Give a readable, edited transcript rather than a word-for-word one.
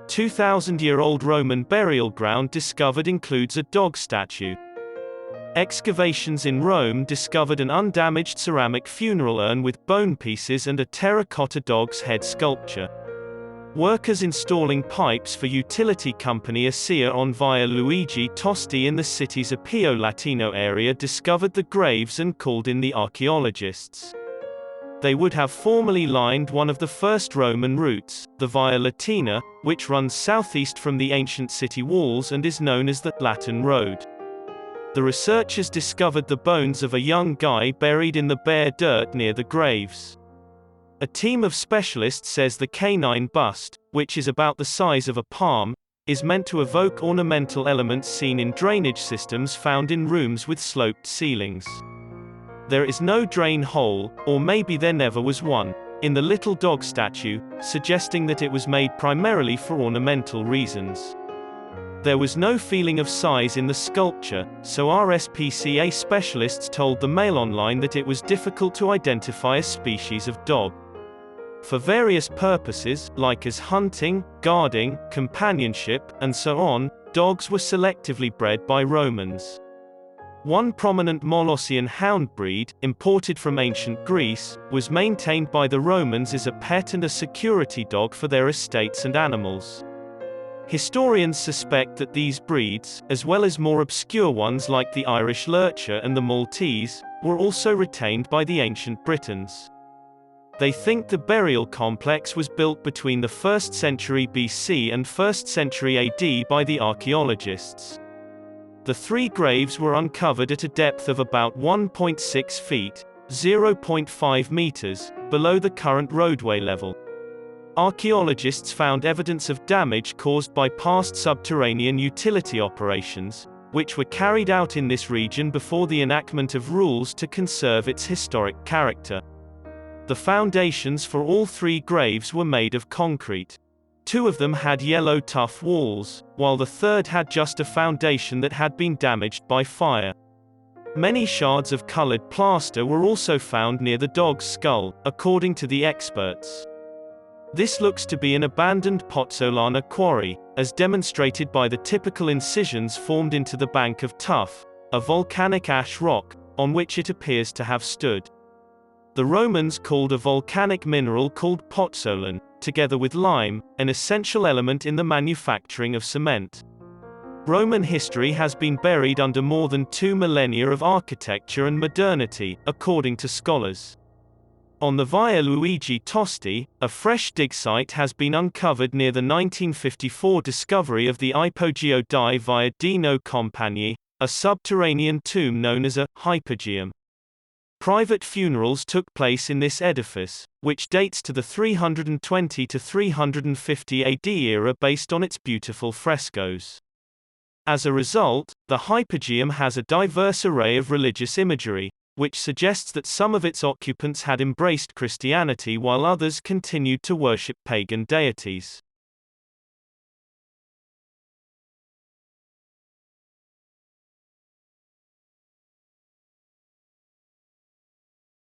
2,000-year-old Roman burial ground discovered includes a dog statue. Excavations in Rome discovered an undamaged ceramic funeral urn with bone pieces and a terracotta dog's head sculpture. Workers installing pipes for utility company Acea on Via Luigi Tosti in the city's Appio Latino area discovered the graves and called in the archaeologists. They would have formerly lined one of the first Roman routes, the Via Latina, which runs southeast from the ancient city walls and is known as the Latin Road. The researchers discovered the bones of a young guy buried in the bare dirt near the graves. A team of specialists says the canine bust, which is about the size of a palm, is meant to evoke ornamental elements seen in drainage systems found in rooms with sloped ceilings. There is no drain hole, or maybe there never was one, in the little dog statue, suggesting that it was made primarily for ornamental reasons. There was no feeling of size in the sculpture, so RSPCA specialists told the Mail Online that it was difficult to identify a species of dog. For various purposes, like as hunting, guarding, companionship, and so on, dogs were selectively bred by Romans. One prominent Molossian hound breed, imported from ancient Greece, was maintained by the Romans as a pet and a security dog for their estates and animals. Historians suspect that these breeds, as well as more obscure ones like the Irish Lurcher and the Maltese, were also retained by the ancient Britons. They think the burial complex was built between the 1st century BC and 1st century AD by the archaeologists. The three graves were uncovered at a depth of about 1.6 feet, 0.5 meters, below the current roadway level. Archaeologists found evidence of damage caused by past subterranean utility operations, which were carried out in this region before the enactment of rules to conserve its historic character. The foundations for all three graves were made of concrete. Two of them had yellow tough walls, while the third had just a foundation that had been damaged by fire. Many shards of colored plaster were also found near the dog's skull, according to the experts. This looks to be an abandoned pozzolana quarry, as demonstrated by the typical incisions formed into the bank of tuff, a volcanic ash rock, on which it appears to have stood. The Romans called a volcanic mineral called pozzolan, together with lime, an essential element in the manufacturing of cement. Roman history has been buried under more than 2 millennia of architecture and modernity, according to scholars. On the Via Luigi Tosti, a fresh dig site has been uncovered near the 1954 discovery of the Ipogeo di Via Dino Compagni, a subterranean tomb known as a hypogeum. Private funerals took place in this edifice, which dates to the 320 to 350 AD era based on its beautiful frescoes. As a result, the hypogeum has a diverse array of religious imagery, which suggests that some of its occupants had embraced Christianity while others continued to worship pagan deities.